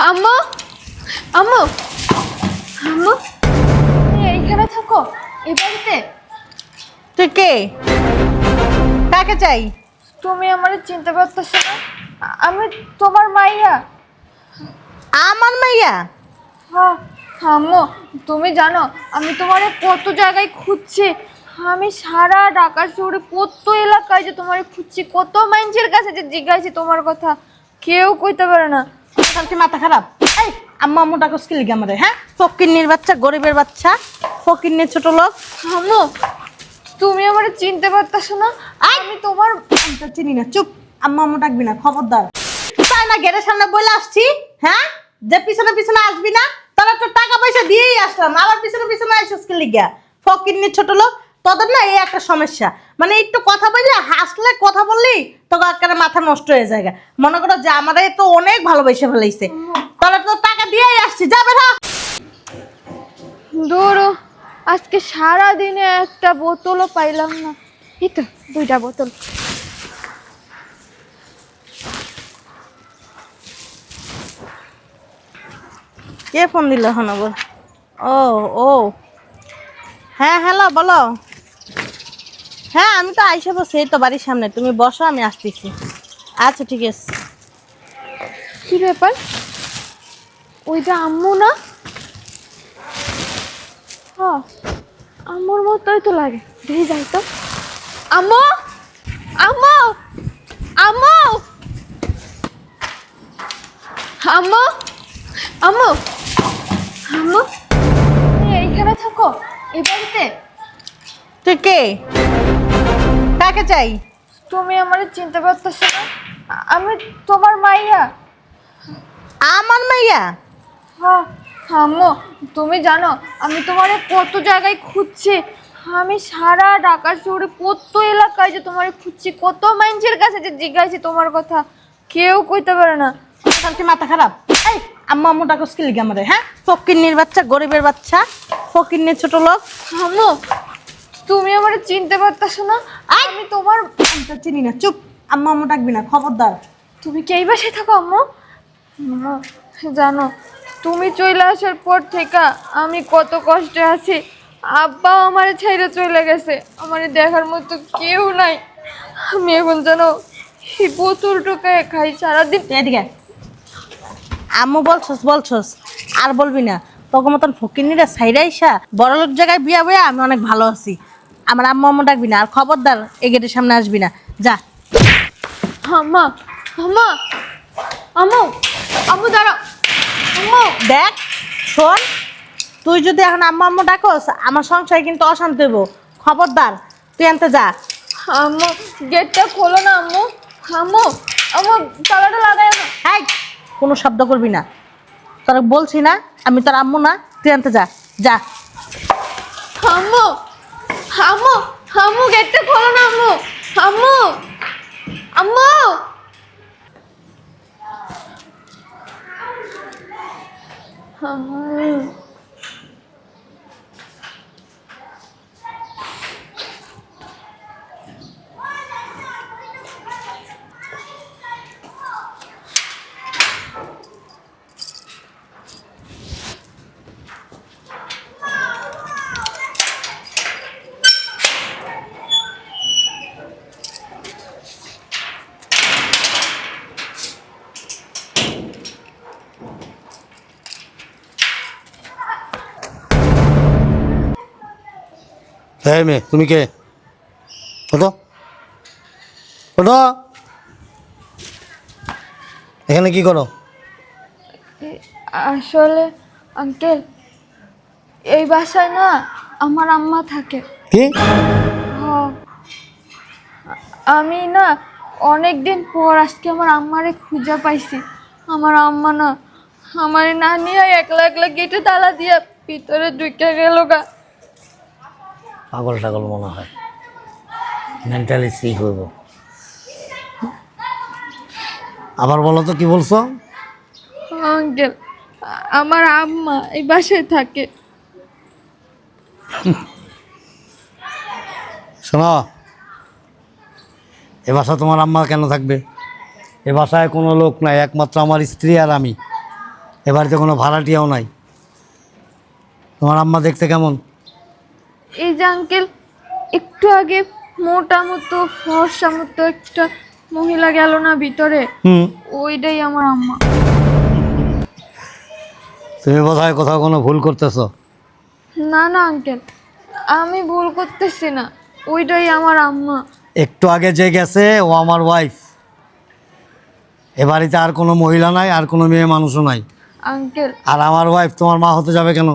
আম্মু আম্মু আম্মু তুমি এইখানে থাকো এই বাড়িতে? তুই কে? কাকে চাই? তুমি আমার চিনতে পারতেছ না? আমি তোমার মাইয়া। আমার মাইয়া? হ্যাঁ আম্মু, তুমি জানো আমি তোমারে কত জায়গায় খুঁজছি। আমি সারা ঢাকা শহরে কত এলাকায় যে তোমারে খুঁজছি, কত মানুষের কাছে যে জিজ্ঞাসি তোমার কথা, কেউ কইতে পারে না। তোর কি মাথা খারাপ? এই আম্মা আম্মু ডাকস কি লিগে আমারে? হ্যাঁ, ফকিন্নির বাচ্চা, গরিবের বাচ্চা, ফকিন্নির ছোট লোক। আম্মু তুমি আমারে চিনতে পারতেছ না? আমি তোমার আমি তো চিনি না। চুপ, আম্মা আম্মু ডাকবি না, খবরদার। তাই না গেটের সামনে বলে আসছি, হ্যাঁ, যে পিছনে পিছনে আসবি না। তাহলে তো টাকা পয়সা দিয়েই আসলাম, আবার পিছনে পিছনে আইসিস কি লিগা? ফকিন্নির ছোট লোক। তোদের না এই একটা সমস্যা, মানে একটু কথা বললে, হাসলে, কথা বললেই তোকে একেবারে মাথা নষ্ট হয়ে যায়। মনে করো যে আমারে তো অনেক ভালোবেসে ফেলাইছে, তাহলে তো টাকা দিয়েই আসছি, যাবে না। ধরো আজকে সারা দিনে একটা বোতলও পাইলাম না। এই তো 2টা বোতল। কে ফোন দিল এখন আবার? ও ও হ্যাঁ, হ্যালো, বলো। হ্যাঁ, আমি তো আইসা বসে, এই তো বাড়ির সামনে। তুমি বসো, আমি আসতেছি। আচ্ছা, ঠিক আছে। কি ব্যাপার, ওইটা আম্মু না? হ্যাঁ আম্মুর মতোই তো লাগে, দেখে যাই তো। আম্মু আম্মু আম্মু আম্মু আম্মু আম্মু তুমি এইখানে থাকো এই বাড়িতে? তুই কে? কাকে চাই? তুমি আমার চিনতে পারতেছ না? আমি তোমার মাইয়া। আমার মাইয়া? হ্যাঁ আম্মু, তুমি জানো আমি তোমারে কত জায়গায় খুঁজছি। আমি সারা ঢাকা শহরে কত এলাকায় যে তোমারে খুঁজছি, কত মানুষের কাছে যে জিজ্ঞাসি তোমার কথা, কেউ কইতে পারে না। তোর কি মাথা খারাপ? এই আম্মা আম্মু ডাকস কি লিগে আমারে? হ্যাঁ, ফকিন্নির বাচ্চা, গরিবের বাচ্চা, ফকিন্নির ছোট লোক। আম্মু তুমি আমার চিনতে পারতেছ না? আমি তোমার আমি তো চিনি না। চুপ, আম্মা আম্মু ডাকবি না, খবরদার। তুমি কি এই বাসায় থাকো আম্মু? মা, জানো তুমি চলে আসার পর থেকে আমি কত কষ্টে আছি। আব্বা আমার ছেড়ে চলে গেছে, আমার দেখার মতো কেউ নাই। আমি এখন জানো এই বোতল টোকায় খাই সারাদিন। তুই এদিকে আয়। আম্মু বলছস বলছস, আর বলবি না। তোকে মতন ফকিন্নিরা সাইরা আইসা বড়লোক জায়গায় বিয়া বইয়া আমি অনেক ভালো আছি। আমার আম্মু আম্মু ডাকবি না, আর খবরদার এই গেটের সামনে আসবি না, যা। আম্মা আম্মা আম্মু আম্মু দাঁড়াও। আম্মু দেখ, শোন, তুই যদি এখন আম্মু আম্মু ডাকস, আমার সংসারে কিন্তু অশান্তি হইব। খবরদার, তুই আনতে যা। আম্মু গেটটা খোলো না আম্মু। আম্মু আম্মু তালাটা লাগাই না। এই, কোনো শব্দ করবি না। তোরা বলছি না আমি তোর আম্মু না, তুই আনতে যা, যা। আম্মু আম্মু আম্মু গেটটা খোলো না আম্মু। আম্মু আম্মু আম্মু হ্যাঁ মেয়ে, তুমি কে? ওঠো ওঠো। এখানে কি করো? আসলে আঙ্কেল এই বাসায় না আমার আম্মা থাকে। কি? হ্যাঁ, আমি না অনেক দিন পর আজকে আমার আম্মারে খুঁজে পাইছি। আমার আম্মা না আমার না নিয়ে একলা একলা গেটে তালা দিয়ে ভিতরে ঢুকে গেল গা। পাগল টাগল মনে হয়, মেন্টালি সিক হইব। আবার বলো তো, কি বলছো? আঙ্কেল আমার আম্মা এই বাসায় থাকে। শোনো, এ বাসা তোমার আম্মা কেন থাকবে? এ বাসায় কোনো লোক নাই, একমাত্র আমার স্ত্রী আর আমি। এ বাড়িতে কোনো ভাড়াটিয়াও নাই। তোমার আম্মা দেখতে কেমন? এই যে আঙ্কেল, একটু আগে মোটা মতো ফর্সা মতো একটা মহিলা গেল না ভিতরে, হুম। ওইটাই আমার আম্মা। তুমি বোধহয় কোথাও কোনো ভুল করতেছো। না না আঙ্কেল, আমি ভুল করতেছি না, ওইটাই আমার আম্মা। একটু আগে যে গেছে ও আমার ওয়াইফ। এ বাড়িতে আর কোনো মহিলা নাই, আর কোনো মেয়ে মানুষও নাই। আঙ্কেল, আর আমার ওয়াইফ তোমার মা হতে যাবে কেন?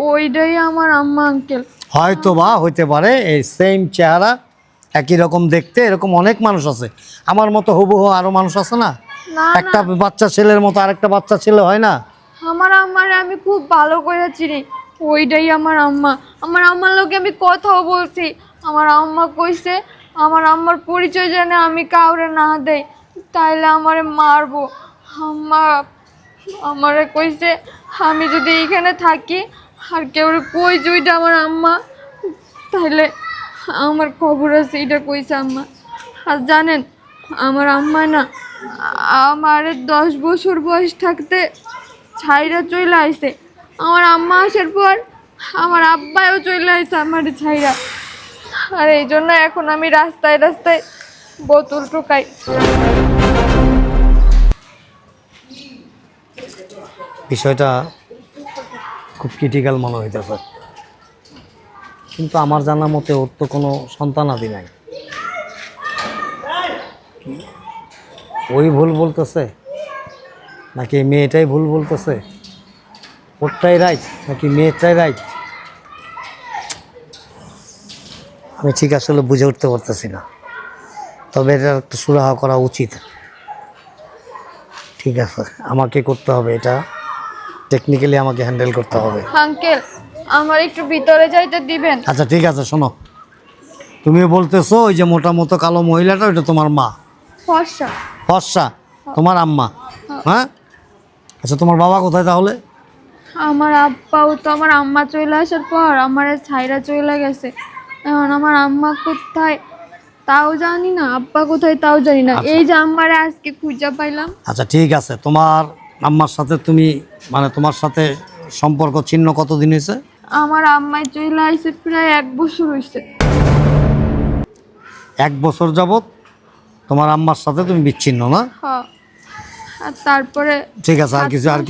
ওইটাই আমার আম্মা আঙ্কেল। হয়তো বা হইতে পারে, এই সেম চেহারা, একই রকম দেখতে, এরকম অনেক মানুষ আছে। আমার মতো হুবহু আরও মানুষ আছে না? না একটা না, বাচ্চা ছেলের মতো আরেকটা বাচ্চা ছেলে হয় না? আমার আম্মারে আমি খুব ভালো করে চিনি, ওইটাই আমার আম্মা। আমার আম্মার লোকে আমি কথাও বলছি, আমার আম্মা কইছে আমার আম্মার পরিচয় জানে আমি কাউরে না দেই তাইলে আমারে মারবো। আম্মা আমারে কইছে আমি যদি এইখানে থাকি আর কেউ কই জুইটা আমার আম্মা, তাইলে আমার খবর আছে, এটা কইছে আম্মা। আর জানেন আমার আম্মা না আমার 10 বছর বয়স থাকতে ছাইরা চলে আইছে। আমার আম্মা আসার পর আমার আব্বাও চলে আইছে আমার ছাইরা। আর এই জন্য এখন আমি রাস্তায় রাস্তায় বোতল টোকাই। বিষয়টা খুব ক্রিটিক্যাল মনে হইতেছে, কিন্তু আমার জানা মতে ওর তো কোনো সন্তানাদি নাই। ওই ভুল বলতেছে নাকি মেয়েটাই ভুল বলতেছে? ওরটাই রাইট নাকি মেয়েটাই রাইট? আমি ঠিক আসলে বুঝে উঠতে পারতেছি না, তবে এটা একটা সুরাহা করা উচিত। ঠিক আছে, আমাকে করতে হবে এটা, টেকনিক্যালি আমাকে হ্যান্ডেল করতে হবে। আঙ্কেল আমার একটু ভিতরে যাইতে দিবেন? আচ্ছা ঠিক আছে, শোনো, তুমি বলতেছো ওই যে মোটা মতো কালো মহিলাটা ওইটা তোমার মা? ফর্সা। ফর্সা তোমার আম্মা? হ্যাঁ, আচ্ছা তোমার বাবা কোথায় তাহলে? আমার আব্বাও তো আমার আম্মা চলে আসার পর আমার ছাইরা চলে গেছে। এখন আমার আম্মা কোথায় তাও জানি না, আব্বা কোথায় তাও জানি না। এই যে আম্মারে আজকে খুঁজা পাইলাম। আচ্ছা ঠিক আছে, তোমার আম্মার সাথে তুমি মানে তোমার সাথে সম্পর্ক ছিন্ন কতদিন হয়েছে? আমার আম্মাই চলে আইছে প্রায় 1 বছর হয়েছে। 1 বছর যাবত তোমার আম্মার সাথে তুমি বিচ্ছিন্ন না? হ্যাঁ, আর তারপরে ঠিক আছে,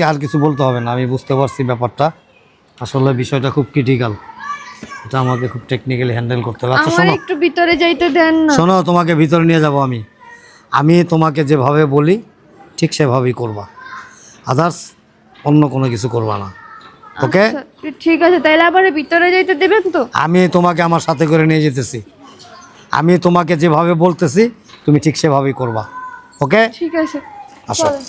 আর কিছু বলতে হবে না, আমি বুঝতে পারছি ব্যাপারটা। আসলে বিষয়টা খুব ক্রিটিক্যাল, এটা আমাকে খুব টেকনিক্যালি হ্যান্ডেল করতে হবে। আচ্ছা আমার শোনো, একটু ভিতরে যাইতে দেন না। শোনো, তোমাকে ভিতরে নিয়ে যাব আমি তোমাকে যেভাবে বলি ঠিক সেভাবেই করবা, আদার্স অন্য কোনো কিছু করবা না, ওকে? আচ্ছা, ঠিক আছে, তাইলে আবার ভিতরে যাইতে দেবেন তো? আমি তোমাকে আমার সাথে করে নিয়ে যেতেছি, আমি তোমাকে যেভাবে বলতেছি তুমি ঠিক সেভাবেই করবা, ওকে? ঠিক আছে, আসো। চলেন।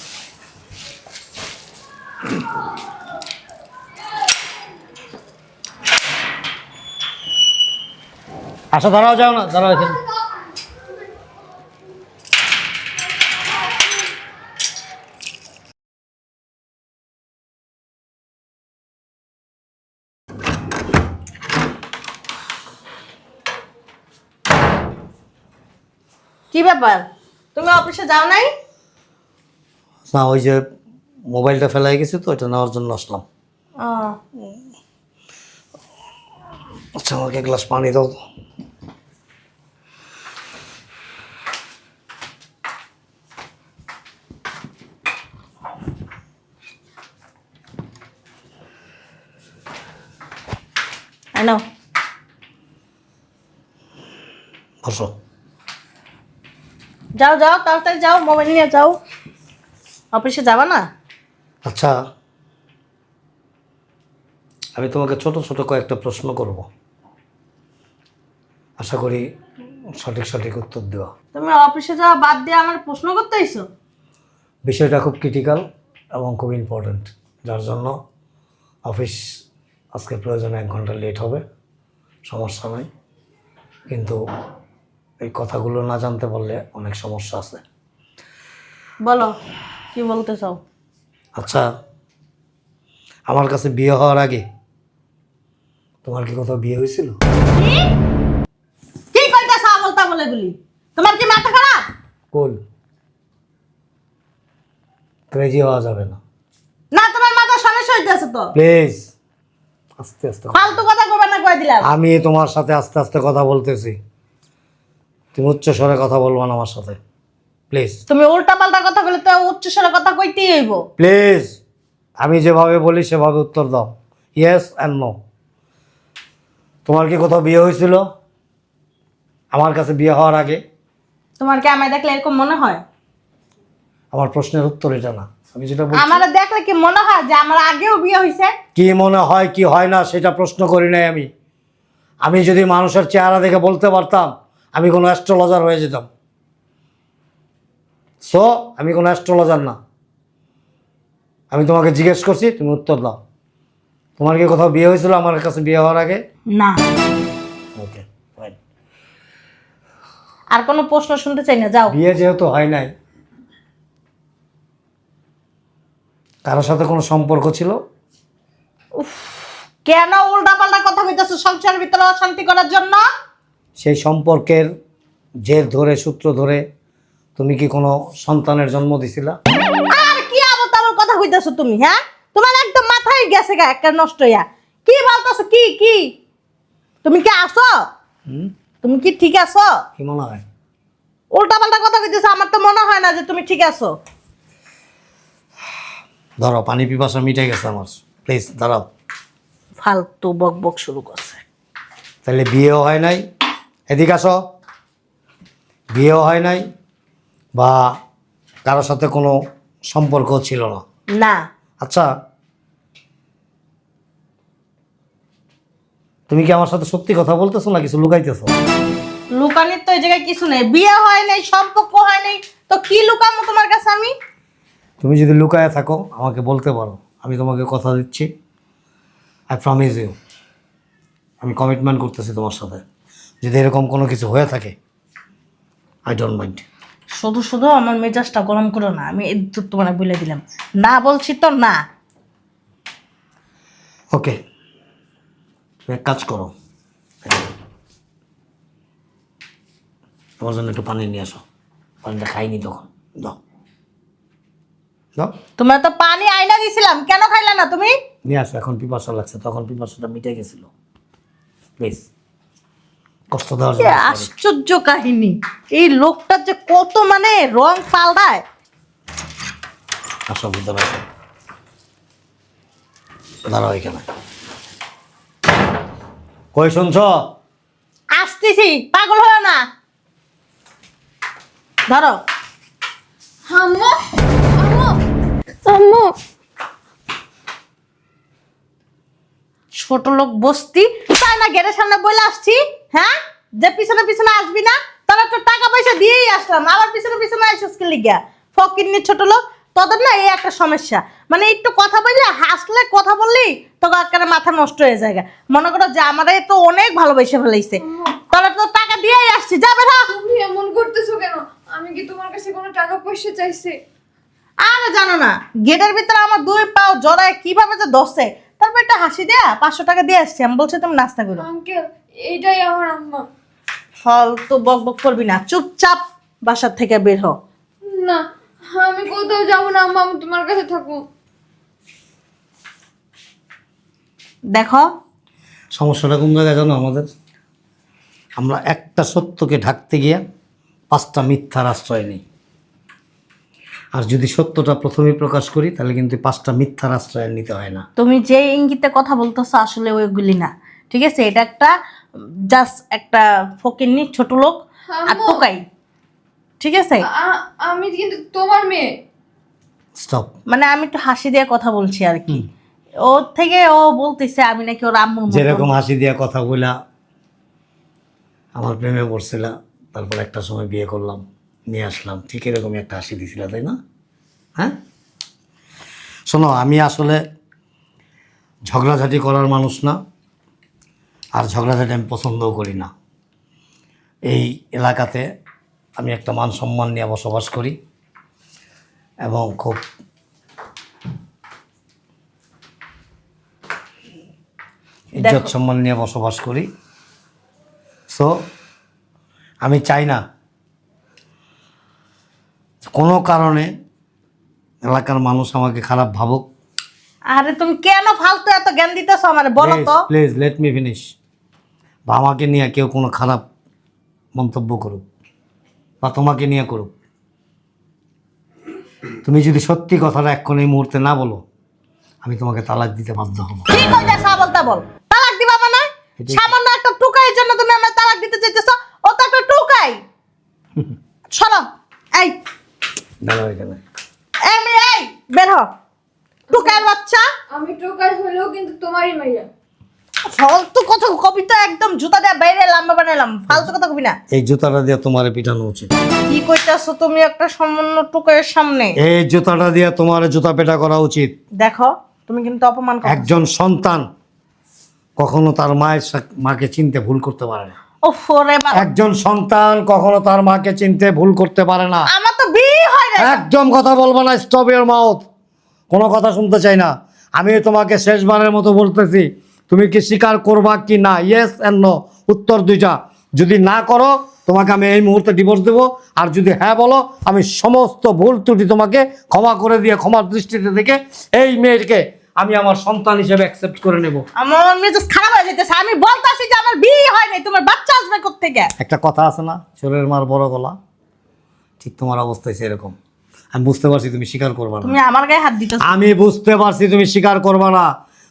আচ্ছা দাঁড়াও, যাও না, দাঁড়াও এখানে। কি ব্যাপার, তুমি অফিসে যাও নাই? না, ওই যে মোবাইলটা ফেলাই গেছে তো, এটা নেওয়ার জন্য আসলাম। ও, আচ্ছা আমাকে এক গ্লাস পানি দাও তো। নাও। বসো। যাও যাও, তাড়াতাড়ি যাও, মোবাইল নিয়ে যাও। অফিসে যাবা না? আচ্ছা, আমি তোমাকে ছোট ছোট কয়েকটা প্রশ্ন করব, আশা করি সঠিক সঠিক উত্তর দেওয়া। তুমি অফিসে যাওয়া বাদ দিয়ে আমার প্রশ্ন করতে আইছো? বিষয়টা খুব ক্রিটিক্যাল এবং খুব ইম্পর্ট্যান্ট, যার জন্য অফিস আজকে প্রয়োজনে 1 ঘন্টা লেট হবে, সমস্যা নাই, কিন্তু এই কথাগুলো না জানতে পারলে অনেক সমস্যা আছে। বলো, কি বলতে চাও? আচ্ছা, আমার কাছে বিয়ে হওয়ার আগে তোমার কি কোথাও বিয়ে হয়েছিল? কি কইতাছ বলতা বলে গুলি? তোমার কি মাথা খারাপ? কোল ক্রেজি হওয়া যাবে না, সমস্যা হইতেছে তো। প্লিজ আস্তে আস্তে ফালতু কথা কইবা না, কই দিলাম। আমি তোমার সাথে আস্তে আস্তে কথা বলতেছি, তুমি উচ্চ স্বরে কথা বলবো না আমার সাথে প্লিজ। তুমি উল্টা পাল্টা কথা বলে তো উচ্চ স্বরে কথা কইতেই হইব। প্লিজ আমি যেভাবে বলি সেভাবে উত্তর দাও, ইয়েস অ্যান্ড নো। তোমার কি কোথাও বিয়ে হয়েছিল আমার কাছে বিয়ে হওয়ার আগে? তোমার কি আমায় দেখলে এরকম মনে হয়? আমার প্রশ্নের উত্তর এটা না, আমি যেটা বলছি। আমারে দেখলে কি মনে হয় যে আমার আগেও বিয়ে হইছে? কি মনে হয় কি হয় না সেটা প্রশ্ন করি নাই আমি। আমি যদি মানুষের চেহারা দেখে বলতে পারতাম আমি কোনো অ্যাস্ট্রোলজার হয়ে যেতাম। সো আমি কোনো অ্যাস্ট্রোলজার না। আমি তোমাকে জিজ্ঞেস করছি, তুমি উত্তর দাও। তোমার কি কোথাও বিয়ে হয়েছিল আমার কাছে বিয়ে হওয়ার আগে? না। Okay fine. আর কোনো প্রশ্ন শুনতে চাই না, যাও। বিয়ে যেহেতু হয় নাই, কারোর সাথে কোনো সম্পর্ক ছিল? কেন উল্টা পাল্টা কথা কইতাছো সংসারের ভিতরে অশান্তি করার জন্য? সেই সম্পর্কের জের ধরে সূত্র ধরে তুমি কি কোনো সন্তানের জন্ম দিছিলা? আর কি আবার তাবার কথা কইতাছো তুমি? হ্যাঁ, তোমার একদম মাথায় গেছে গা একটা নষ্ট হইয়া। কি বলতাছো? কি কি তুমি কি আছো? তুমি কি ঠিক আছো? কি মনে হয়? উল্টা পাল্টা কথা কইতেছো, আমার তো মনে হয় না যে তুমি ঠিক আছো। ধরো পানি পিপাসা মিটে গেছে আমার, প্লিজ দাঁড়াও। ফালতু বক বক শুরু করছে। তাহলে বিয়েও হয় নাই, এদিকে আসো। বিয়েও হয় নাই বা কারোর সাথে কোনো সম্পর্ক ছিল না? না। আচ্ছা, তুমি কি আমার সাথে সত্যি কথা বলতেছো না কিছু লুকাইতেছো? লুকানির তো এই জায়গায় কিছু নেই। বিয়ে হয় নাই, সম্পর্ক হয় নাই, তো কি লুকামো তোমার কাছে আমি? তুমি যদি লুকায় থাকো আমাকে বলতে পারো, আমি তোমাকে কথা দিচ্ছি, আই প্রমিস ইউ, আমি কমিটমেন্ট করতেছি তোমার সাথে, যদি এরকম কোনো কিছু হয়ে থাকে আই ডোন্ট মাইন্ড। শুধু শুধু আমার মেজাজটা গরম করো না, আমি একটু তোমার বলে দিলাম, না বলছি তো না। ওকে, তুমি এক কাজ করো, তোমার জন্য একটু পানি নিয়ে আসো, পানিটা খাইনি তখন, দাও দাও তোমার তো পানি আইনা দিছিলাম, কেন খাইলা না তুমি? নিয়ে আসো। এখন পিপাসা লাগছে, তখন পিপাসাটা মিটে গেছিল, প্লিজ কষ্ট দেওয়ার কি জন্য sorry। আশ্চর্য কাহিনী, এই লোকটার যে কত মানে রং পাল্টায়। আসো ভিতরে আসো, দাঁড়াও এখানে। কই শুনছ? আসতেছি, পাগল হলো না। ধরো। আম্মু আম্মু আম্মু ছোট লোক বস্তি, তাই না গেটের সামনে বলে আসছি, হ্যাঁ যে পিছনে পিছনে আসবি না, তাহলে তো টাকা পয়সা দিয়েই আসলাম, আবার পিছনে পিছনে আসিস কি লিগা? ফকিন্নি ছোট লোক, তোদের না এই একটা সমস্যা, মানে একটু কথা বললে হাসলে কথা বললি তো একটা মাথা নষ্ট হয়ে যায়। মনে করো যে আমারে তো অনেক ভালোবেসে ফেলাইছে, তাহলে তো টাকা দিয়েই আসছি, যাবে না? তুমি এমন করতেছো কেন? আমি কি তোমার কাছে কোনো টাকা পয়সা চাইছি? আরে জানো না, গেটের ভিতরে আমার দুই পাও জড়ায় কিভাবে যে ধরছে, তারপর একটা হাসি দেয়া 500 টাকা দিয়ে আসছি, আমি বলছি তুমি নাস্তা করো। আঙ্কেল, এইটাই আমার আম্মা। ফালতু বক বক করবি না, চুপচাপ বাসার থেকে বের হ। না, আমি কোথাও যাবো না আম্মা, আমি তোমার কাছে থাকবো। দেখো সমস্যাটা কোন জায়গায় জানো আমাদের? আমরা একটা সত্যকে ঢাকতে গিয়ে 5টা মিথ্যার আশ্রয় নিই, আর যদি সত্যটা প্রথমেই প্রকাশ করি তাহলে কিন্তু 5টা মিথ্যার আশ্রয় আর নিতে হয় না। তুমি যে ইঙ্গিতে কথা বলতেছো আসলে ওইগুলি না, ঠিক আছে? এটা একটা জাস্ট একটা ফকিন্নি ছোট লোক আর আম্মু। টোকাই, ঠিক আছে? আমি কিন্তু তোমার মেয়ে। স্টপ। মানে আমি একটু হাসি দিয়ে কথা বলছি আর কি। ওর থেকে ও বলতেছে আমি নাকি ওর আম্মুর মতো। যেরকম হাসি দিয়া কথা বইলা আমার প্রেমে পড়ছিলা, তারপর একটা সময় বিয়ে করলাম, নিয়ে আসলাম, ঠিক এরকমই একটা হাসি দিছিলা, তাই না? হ্যাঁ শোনো, আমি আসলে ঝগড়াঝাটি করার মানুষ না, আর ঝগড়াঝাটি আমি পছন্দও করি না। এই এলাকাতে আমি একটা মান সম্মান নিয়ে বসবাস করি এবং খুব ইজ্জত সম্মান নিয়ে বসবাস করি। সো আমি চাই না কোনো কারণে এলাকার মানুষ আমাকে খারাপ ভাবুক, আরে তুমি কেন ফালতু এত জ্ঞান দিতেছো আমারে বলো তো। Please let me finish. বা আমাকে নিয়ে কেউ কোনো খারাপ মন্তব্য করুক বা তোমাকে নিয়ে করুক, তুমি যদি সত্যি কথাটা এক্ষণ এই মুহূর্তে না বলো, আমি তোমাকে তালাক দিতে বাধ্য হবো। কি কইতে বলতা বল, তালাক দিবা মানে? এটাই- সামান্য একটা টুকাইয়ের জন্য তুমি আমায় তালাক দিতে চাইতেছো? ও তো একটা টুকাই। চলো এই দাঁড়াও এখানে। এই বের হ, টুকাইয়ের বাচ্চা। আমি টোকাই হলেও কিন্তু তোমারই মাইয়া। ফালতু কথা কবি তো একদম জুতা দিয়ে বাইরে লম্বা বানাইলাম, ফালতু কথা কবি না। এই জুতাটা দিয়ে তোমার পিটানো উচিত। কি কইতাছো তুমি একটা সামান্য টুকাইয়ের সামনে? এই জুতাটা দিয়ে তোমার জুতা পেটা করা উচিত। দেখো তুমি কিন্তু অপমান করছো। একজন সন্তান কখনো তার মাকে চিনতে ভুল করতে পারে না। ওফ রে বাবা, একজন সন্তান কখনো তার মাকে চিনতে ভুল করতে পারে না। আমার তো বিয়ে হয় না। একদম কথা বলবো না, স্টপ ইওর মাউথ। কোনো কথা শুনতে চাই না। আমি তোমাকে শেষবারের মতো বলতেছি, তুমি কি স্বীকার করবা কি না? ইয়েস এন্ড নো, উত্তর দুইটা। যদি না করো তোমাকে আমি এই মুহূর্তে ডিভোর্স দেবো, আর যদি হ্যাঁ বলো আমি সমস্ত ভুল ত্রুটি তোমাকে ক্ষমা করে দিয়ে ক্ষমার দৃষ্টিতে দেখে এই মেয়েকে আমি আমার সন্তান হিসেবে অ্যাকসেপ্ট করে নেব। আমার মেজাজ খারাপ হয়ে যেতেছে। আমি বলতাছি যে আমার বিয়ে হয় নাই, তোমার বাচ্চা আসবে কোত্থেকে? একটা কথা আছে না, চোরের মার বড় গলা, ঠিক তোমার অবস্থায় সেরকম। আমি বুঝতে পারছি তুমি স্বীকার করবা না। তুমি আমার গায়ে হাত দিতেছো। আমি বুঝতে পারছি তুমি স্বীকার করবা না।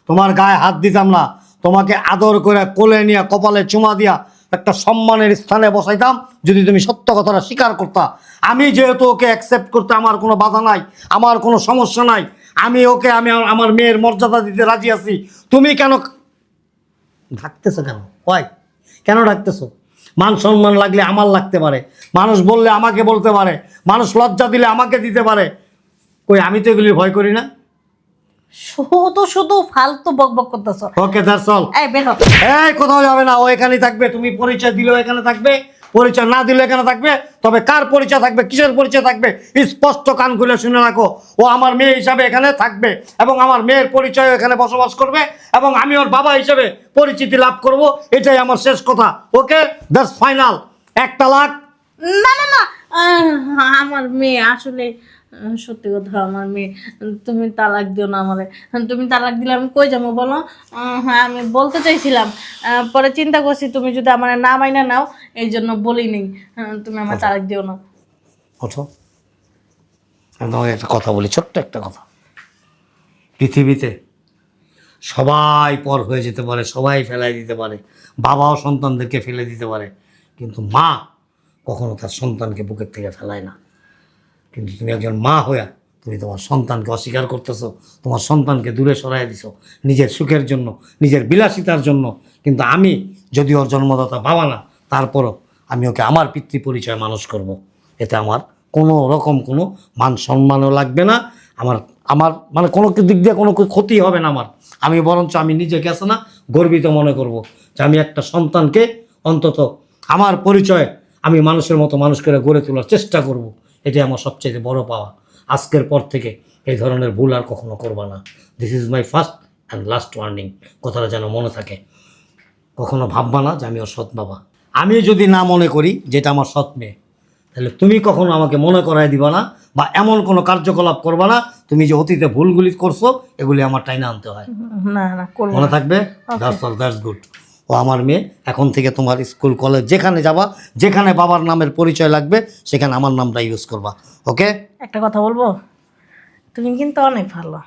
তোমার গায়ে হাত দিতাম না, তোমাকে আদর করে কোলে নিয়ে কপালে চুমা দিয়া একটা সম্মানের স্থানে বসাইতাম যদি তুমি সত্য কথাটা স্বীকার করতা। আমি যেহেতু ওকে অ্যাকসেপ্ট করতে আমার কোনো বাধা নাই, আমার কোনো সমস্যা নাই, আমি ওকে আমার মেয়ের মর্যাদা দিতে রাজি আছি। তুমি কেন ঢাকতেছো? কেন হয় কেন ঢাকতেছো? মান সম্মান লাগলে আমার লাগতে পারে, মানুষ বললে আমাকে বলতে পারে, মানুষ লজ্জা দিলে আমাকে দিতে পারে। কই আমি তো এগুলির ভয় করি না। শুধু শুধু ফালতু বকবক করতেছো। Okay that's all. এই বের হ। এই কোথাও যাবে না, ও এখানেই থাকবে। তুমি পরিচয় দিলেও এখানে থাকবে, পরিচয় না দিলেও এখানে থাকবে। তবে কার পরিচয় থাকবে, কিসের পরিচয় থাকবে, স্পষ্ট কান খুলে শুনে রাখো। ও আমার মেয়ে হিসাবে এখানে থাকবে এবং আমার মেয়ের পরিচয় এখানে বসবাস করবে এবং আমি ওর বাবা হিসেবে পরিচিতি লাভ করব। এটাই আমার শেষ কথা। Okay that's final. এক তালাক। না না না, আমার মেয়ে আসলে সত্যি কথা, আমার মেয়ে। তুমি তালাক দিও না আমারে। তুমি তালাক দিলে আমি কই যাবো বলো? হ্যাঁ আমি বলতে চাইছিলাম, পরে চিন্তা করছি তুমি যদি আমার না মাইনা নাও, এই জন্য বলি নেই। তুমি আমার তালাক দিও না। ওঠো, আমি তোমাকে একটা কথা বলি, ছোট্ট একটা কথা। পৃথিবীতে সবাই পর হয়ে যেতে পারে, সবাই ফেলাই দিতে পারে, বাবাও সন্তানদেরকে ফেলে দিতে পারে, কিন্তু মা কখনো তার সন্তানকে বুকের থেকে ফেলায় না। কিন্তু তুমি একজন মা হইয়া তুমি তোমার সন্তানকে অস্বীকার করতেছো, তোমার সন্তানকে দূরে সরাই দিছো নিজের সুখের জন্য, নিজের বিলাসিতার জন্য। কিন্তু আমি যদি ওর জন্মদাতা বাবা না, তারপরও আমি ওকে আমার পিতৃ পরিচয় মানুষ করব। এতে আমার কোনো রকম কোনো মান সম্মানও লাগবে না, আমার আমার মানে কোনো দিক দিয়ে কোনো ক্ষতি হবে না আমার। আমি বরঞ্চ আমি নিজেকে আছে না গর্বিত মনে করব যে আমি একটা সন্তানকে অন্তত আমার পরিচয় আমি মানুষের মতো মানুষ করে গড়ে তোলার চেষ্টা করব। এটাই আমার সবচেয়ে বড় পাওয়া। আজকের পর থেকে এই ধরনের ভুল আর কখনো করবা না। This is my first and last warning. কথাটা যেন মনে থাকে। কখনো ভাববা না যে আমি ওর সৎ বাবা। আমি যদি না মনে করি যেটা আমার সৎ মেয়ে, তাহলে তুমি কখনো আমাকে মনে করাই দিবা না বা এমন কোনো কার্যকলাপ করবা না তুমি যে অতীতে ভুলগুলি করছো এগুলি আমার টাইনা আনতে হয়। না না করবো মনে না। থাকবে? That's all, that's good. ও আমার মেয়ে। এখন থেকে তোমার স্কুল কলেজ যেখানে যাবা, যেখানে বাবার নামের পরিচয় লাগবে সেখানে আমার নামটা ইউজ করবা। ওকে? একটা কথা বলবো, তুমি কিন্তু অনেক ভালো।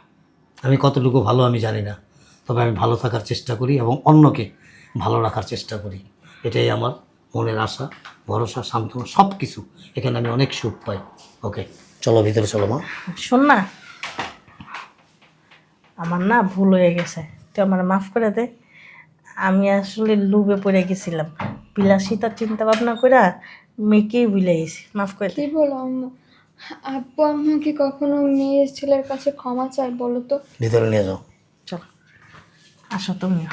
আমি কতটুকু ভালো আমি জানি না, তবে আমি ভালো থাকার চেষ্টা করি এবং অন্যকে ভালো রাখার চেষ্টা করি। এটাই আমার মনের আশা, ভরসা, সান্ত্বনা, সব কিছু। এখানে আমি অনেক সুখ পাই। ওকে চলো ভিতরে চলো মা। শোন না, আমার না ভুল হয়ে গেছে, তুই আমার মাফ করে দে। আমি আসলে লোভে পড়ে গেছিলাম, বিলাসিতার চিন্তা ভাবনা করে মেয়েকেই ভুলে গেছি। মাফ করে দে। কি বলো আম্মু? আব্বু আম্মু কি কখনো মেয়ের ছেলের কাছে ক্ষমা চায় বলো তো? ভিতরে নিয়ে যাও। চল আসো তুমিও।